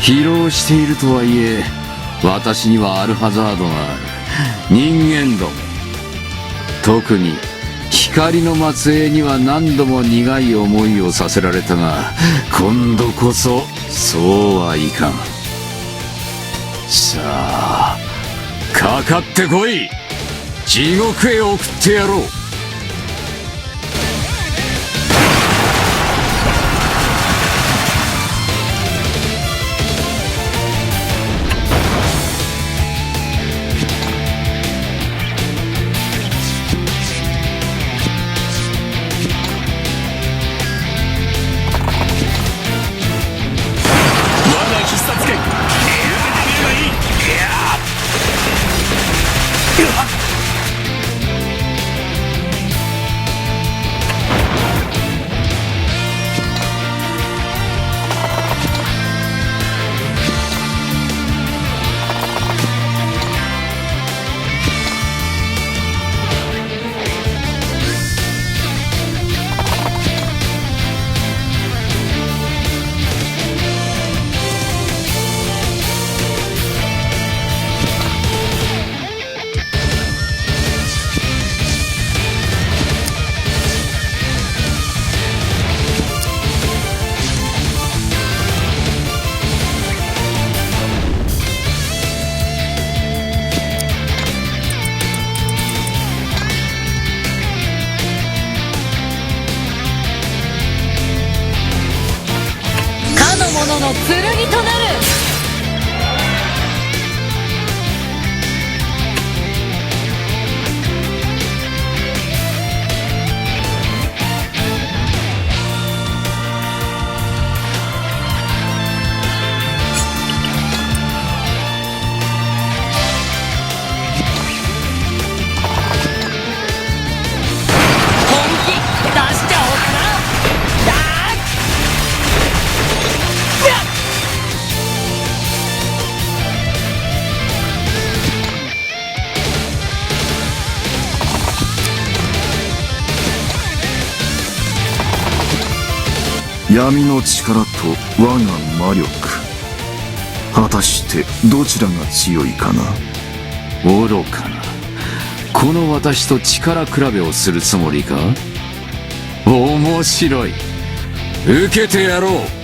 疲労しているとはいえ、私にはアルハザードがある。人間ども、特に光の末裔には何度も苦い思いをさせられたが、今度こそそうはいかん。さあ、かかってこい。地獄へ送ってやろう。の剣となる。闇の力と我が魔力、果たしてどちらが強いかな。愚かな。この私と力比べをするつもりか。面白い。受けてやろう。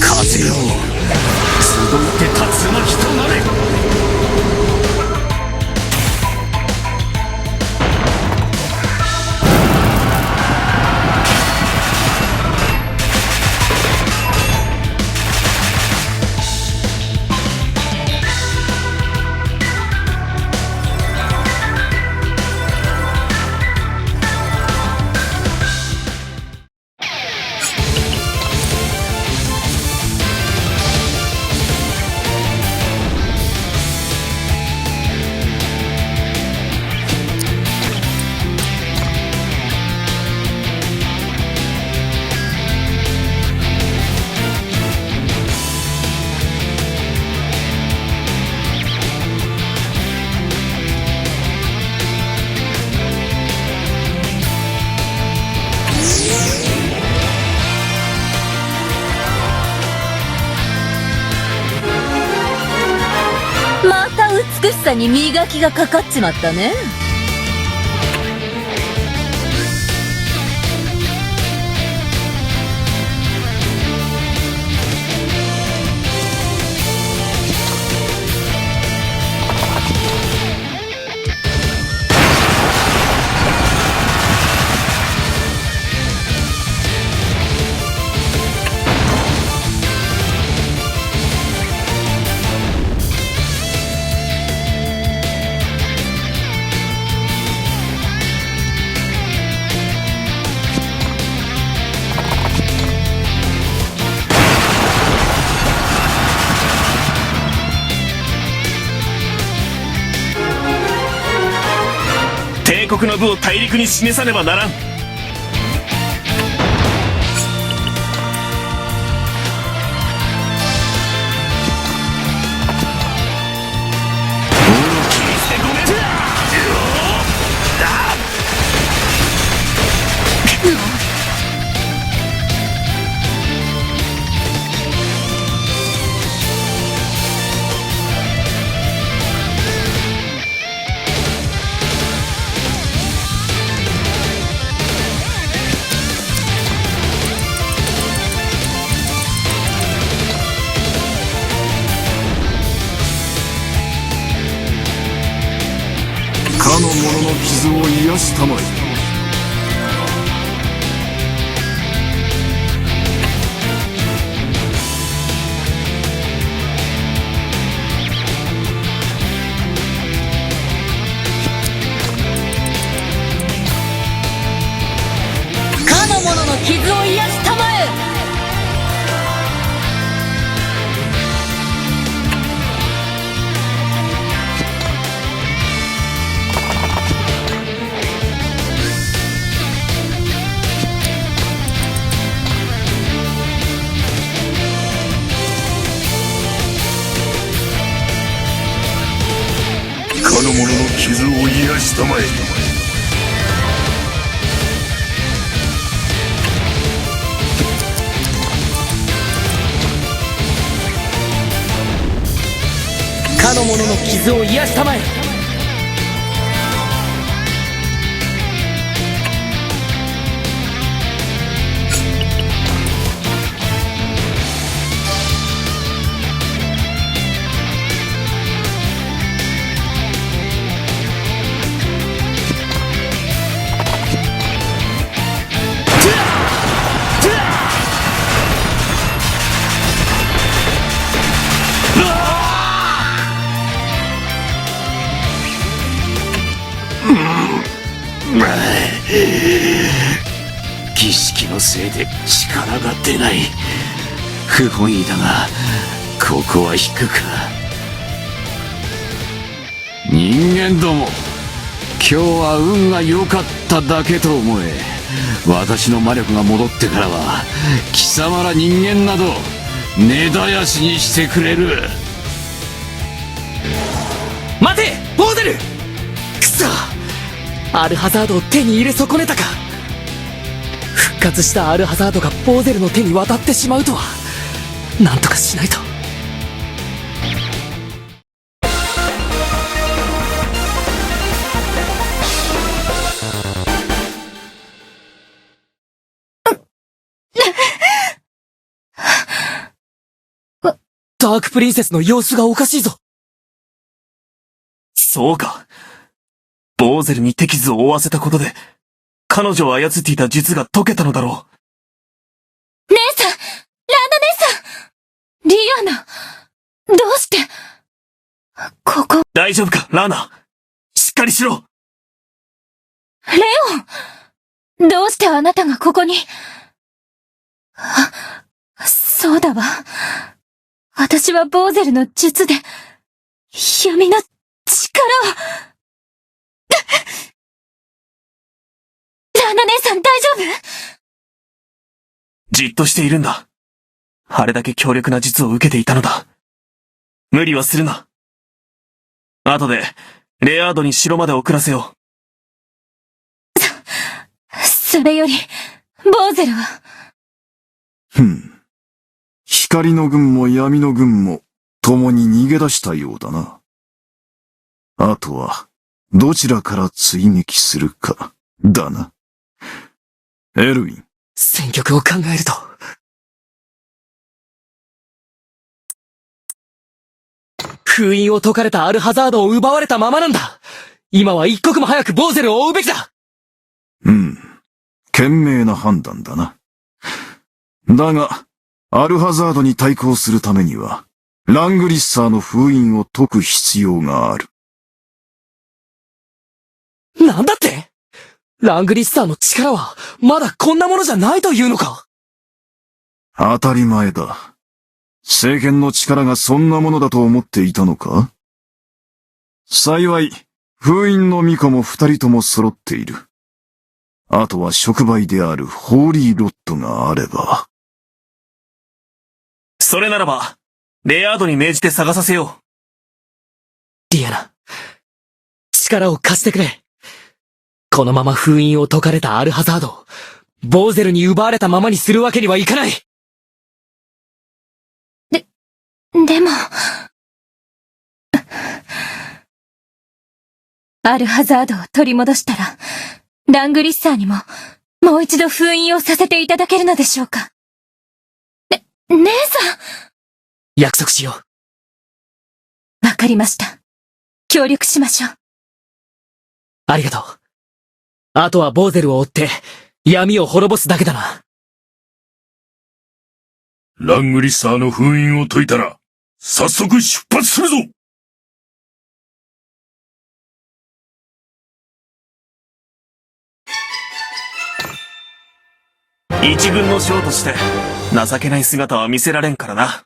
風よ、集って竜巻となれ。また美しさに磨きがかかっちまったね。国の部を大陸に示さねばならん。かの者の傷を癒したまえ。かの者の傷を癒したまえ。かの者の傷を癒したまえ。かの者の傷を癒したまえ。儀式のせいで力が出ない。不本意だがここは引くか。人間ども、今日は運が良かっただけと思え。私の魔力が戻ってからは貴様ら人間など根絶やしにしてくれる。待てボーゼル。くそ、アルハザードを手に入れ損ねたか。復活したアルハザードがボーゼルの手に渡ってしまうとは。なんとかしないと。ダークプリンセスの様子がおかしいぞ。そうか。ボーゼルに手傷を負わせたことで、彼女を操っていた術が解けたのだろ姉さん、ランナ姉さん、リアナ、どうして、ここ、う。大丈夫か、ラーナ。しっかりしろ。レオン、どうしてあなたがここに、そうだわ。私はボーゼルの術で、闇の力を、ランナ姉さん大丈夫？じっとしているんだ。あれだけ強力な術を受けていたのだ。無理はするな。後で、レアードに城まで送らせよそれより、ボーゼルは、光の軍も闇の軍も共に逃げ出したようだな。あとは、どちらから追撃するか、だな。エルウィン。戦局を考えると。封印を解かれたアルハザードを奪われたままなんだ。今は一刻も早くボーゼルを追うべきだ。賢明な判断だな。だが、アルハザードに対抗するためには、ラングリッサーの封印を解く必要がある。なんだって？ラングリッサーの力は、まだこんなものじゃないというのか？当たり前だ。聖剣の力がそんなものだと思っていたのか？幸い、封印の巫女も二人とも揃っている。あとは触媒であるホーリーロッドがあれば。それならば、レアードに命じて探させよディアナ、力を貸してくれ。このまま封印を解かれたアルハザードを、ボーゼルに奪われたままにするわけにはいかない。でも、アルハザードを取り戻したら、ラングリッサーにも、もう一度封印をさせていただけるのでしょうか。姉さん。約束しよう。わかりました。協力しましょう。ありがとう。あとはボーゼルを追って、闇を滅ぼすだけだな。ラングリッサーの封印を解いたら、早速出発するぞ。一軍の将として、情けない姿は見せられんからな。